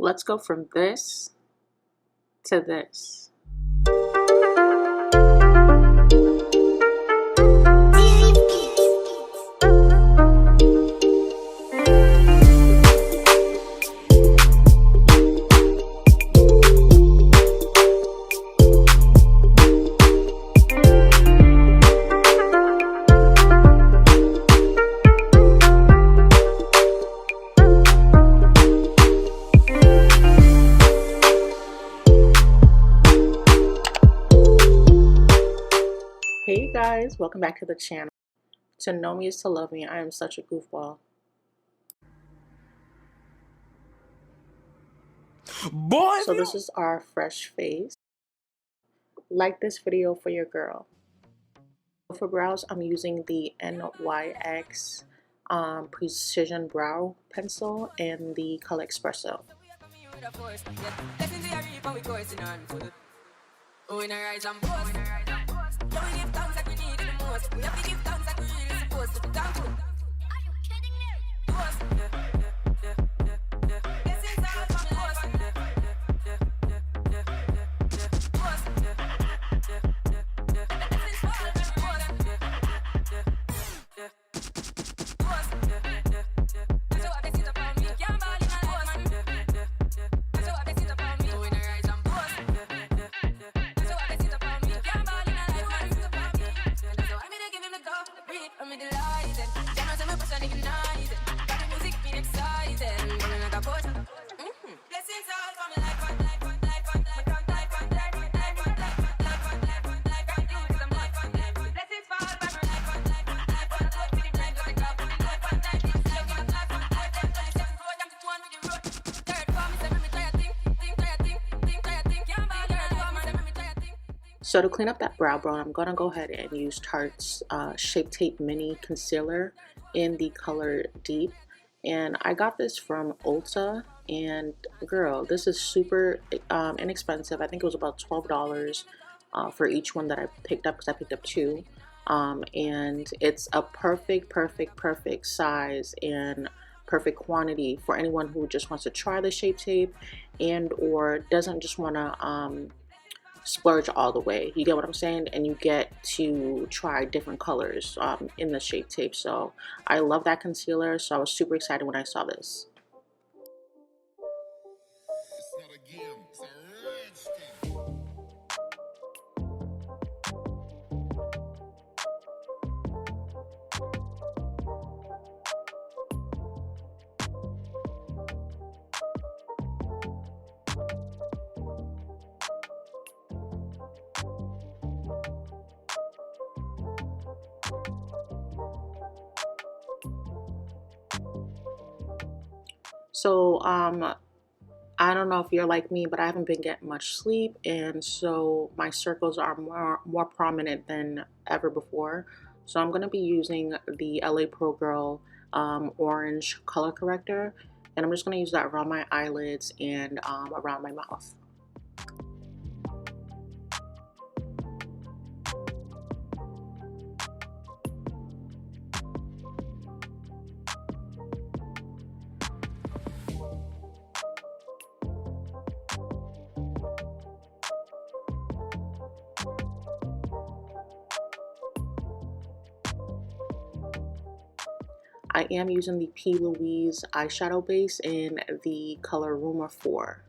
Let's go from this to this. Hey guys, welcome back to the channel. To know me is to love me. I am such a goofball. Boy, so this is our fresh face. Like this video for your girl. For brows, I'm using the NYX Precision Brow Pencil in the color Expresso. So to clean up that brow bone, I'm going to go ahead and use Tarte's Shape Tape Mini Concealer in the color Deep. And I got this from Ulta, and girl, this is super inexpensive. I think it was about $12 for each one that I picked up, because I picked up two. And it's a perfect size and perfect quantity for anyone who just wants to try the Shape Tape and or doesn't just want to splurge all the way. You get what I'm saying? And you get to try different colors in the Shape Tape. So I love that concealer, so I was super excited when I saw this. it's not a game, it's a rich thing. So I don't know if you're like me, but I haven't been getting much sleep, and so my circles are more prominent than ever before. So I'm going to be using the LA Pro Girl orange color corrector, and I'm just going to use that around my eyelids and around my mouth. I am using the P. Louise eyeshadow base in the color Rumor 4.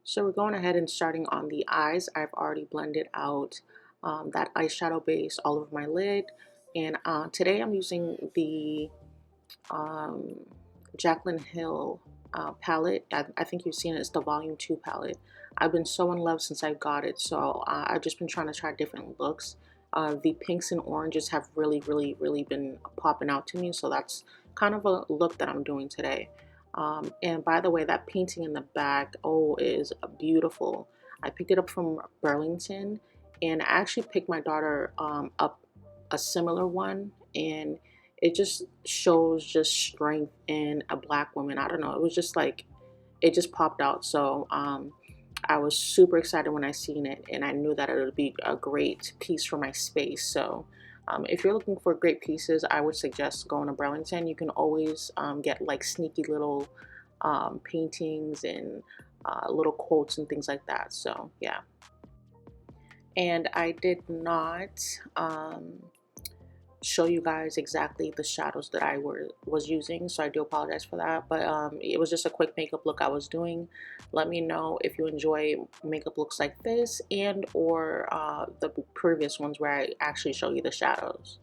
So we're going ahead and starting on the eyes. I've already blended out that eyeshadow base all over my lid. And today I'm using the um, Jaclyn Hill palette. I think you've seen it. It's the Volume 2 palette. I've been so in love since I got it. So I've just been trying to try different looks. The pinks and oranges have really been popping out to me. So that's kind of a look that I'm doing today. And by the way, that painting in the back, oh, is beautiful. I picked it up from Burlington, and I actually picked my daughter up a similar one, and it just shows just strength in a black woman. I don't know. It was just like, it just popped out. So I was super excited when I seen it, and I knew that it would be a great piece for my space. So if you're looking for great pieces, I would suggest going to Burlington. You can always get like sneaky little paintings and little quotes and things like that. So yeah. And I did not show you guys exactly the shadows that I was using, so I do apologize for that, but it was just a quick makeup look I was doing. Let me know if you enjoy makeup looks like this, and or the previous ones where I actually show you the shadows.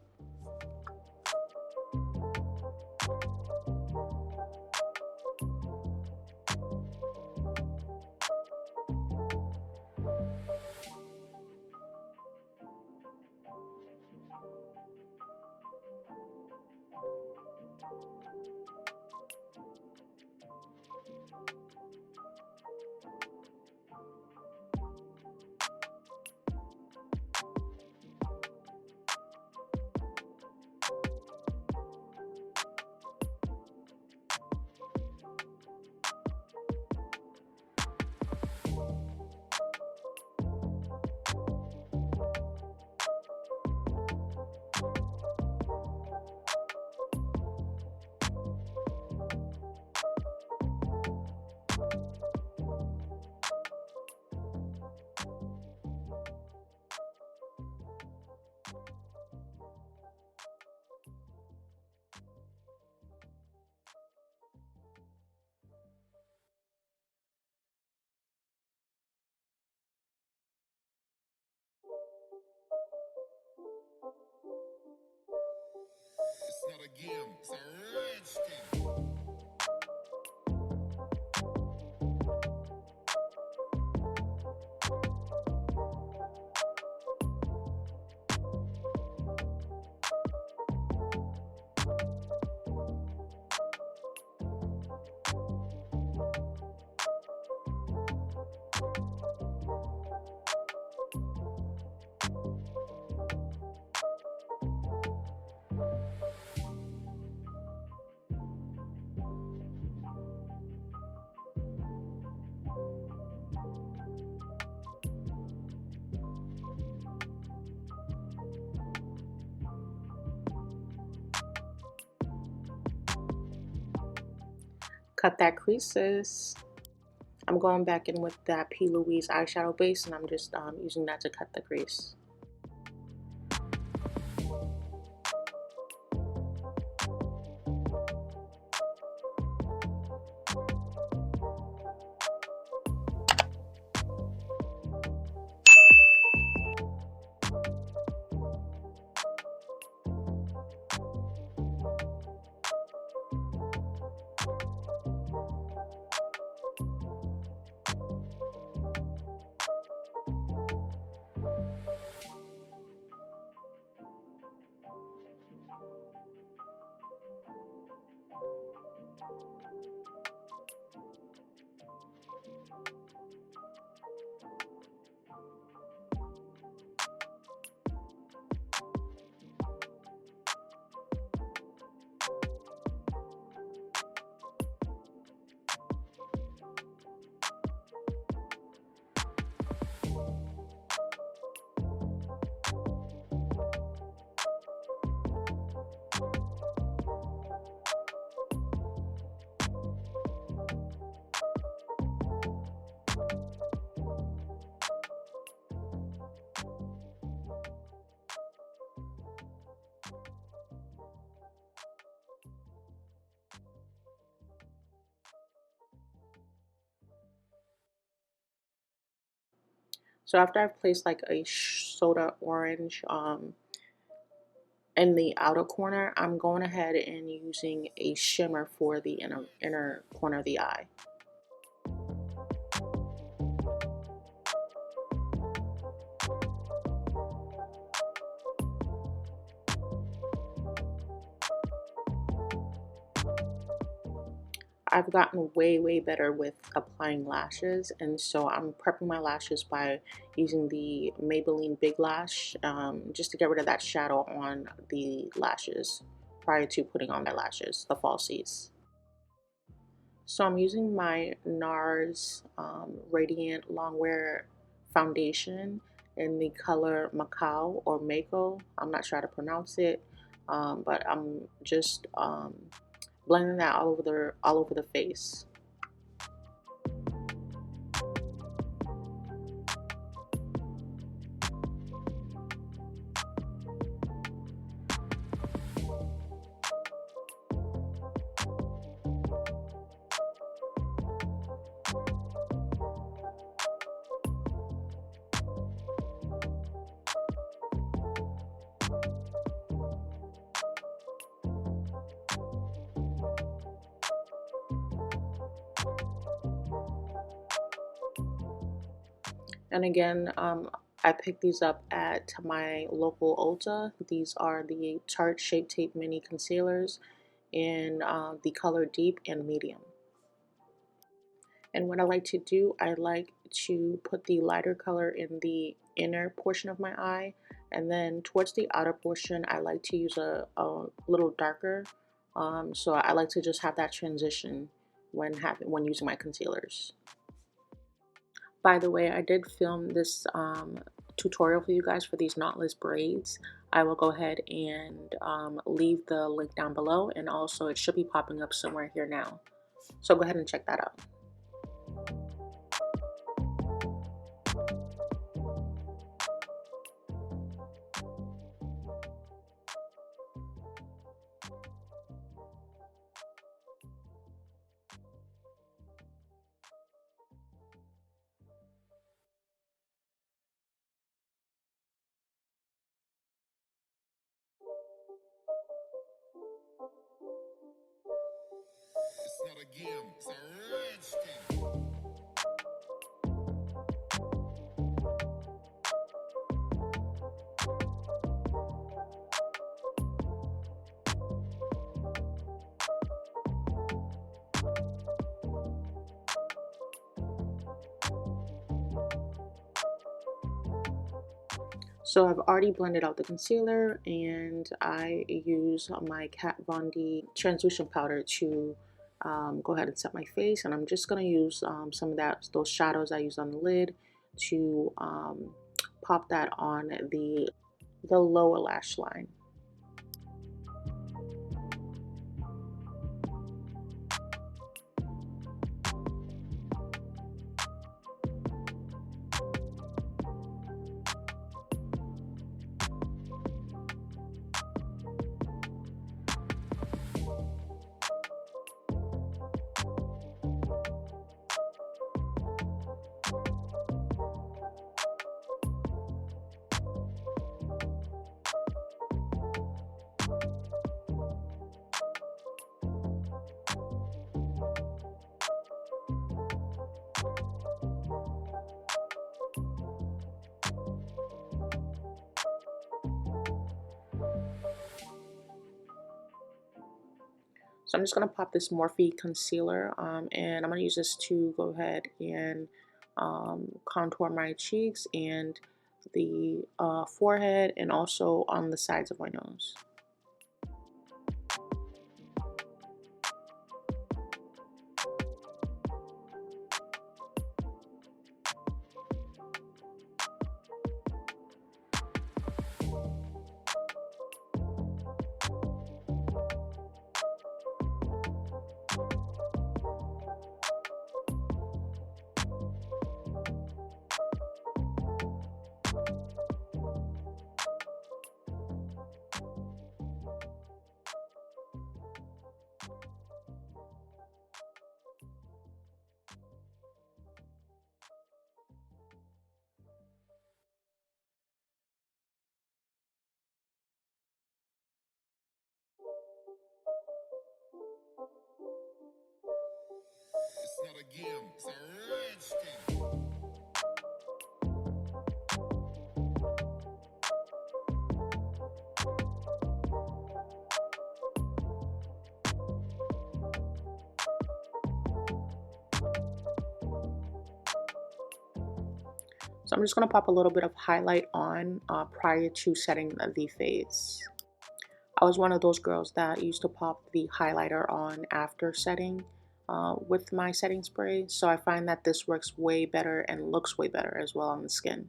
It's not a game, it's a rich thing. Cut that creases. I'm going back in with that P. Louise eyeshadow base, and I'm just using that to cut the crease. So after I've placed like a soda orange in the outer corner, I'm going ahead and using a shimmer for the inner corner of the eye. I've gotten way better with applying lashes, and so I'm prepping my lashes by using the Maybelline Big Lash just to get rid of that shadow on the lashes prior to putting on my lashes, the falsies. So I'm using my NARS Radiant Longwear Foundation in the color Macao or Mako. I'm not sure how to pronounce it, but I'm just blending that all over the face. And again, I picked these up at my local Ulta. These are the Tarte Shape Tape Mini Concealers in the color Deep and Medium. And what I like to do, I like to put the lighter color in the inner portion of my eye, and then towards the outer portion, I like to use a little darker. So I like to just have that transition when using my concealers. By the way, I did film this tutorial for you guys for these knotless braids. I will go ahead and leave the link down below, and also it should be popping up somewhere here now. So go ahead and check that out. It's not a game, it's a rich thing. So I've already blended out the concealer, and I use my Kat Von D translucent powder to go ahead and set my face. And I'm just going to use some of those shadows I used on the lid to pop that on the lower lash line. So I'm just going to pop this Morphe concealer, and I'm going to use this to go ahead and contour my cheeks and the forehead, and also on the sides of my nose. not a game, it's a rich thing. So I'm just going to pop a little bit of highlight on prior to setting the face. I was one of those girls that used to pop the highlighter on after setting with my setting spray. So I find that this works way better and looks way better as well on the skin.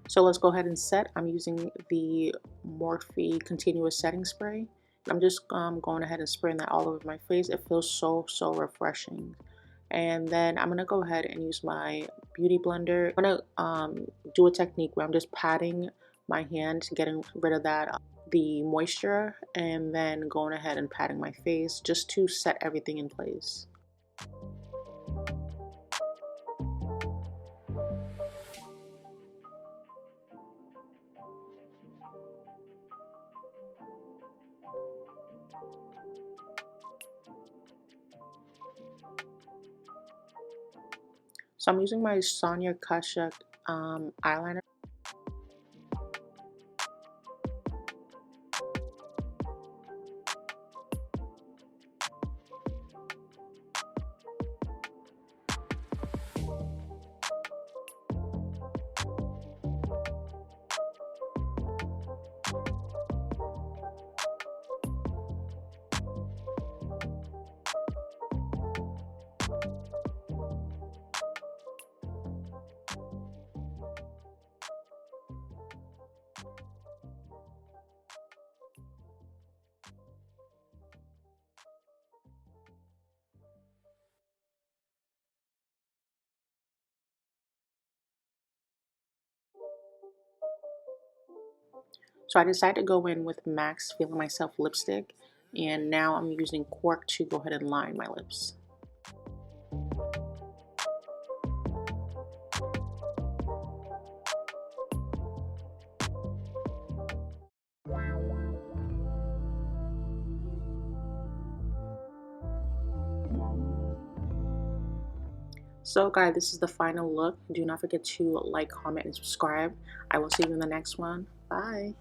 So let's go ahead and set. I'm using the Morphe Continuous Setting Spray. I'm just going ahead and spraying that all over my face. It feels so refreshing. And then I'm going to go ahead and use my beauty blender. I'm going to do a technique where I'm just patting my hand, getting rid of that the moisture, and then going ahead and patting my face just to set everything in place. So I'm using my Sonia Kashuk eyeliner. So I decided to go in with Max Feeling Myself lipstick, and now I'm using Cork to go ahead and line my lips. So guys, this is the final look. Do not forget to like, comment, and subscribe. I will see you in the next one. Bye.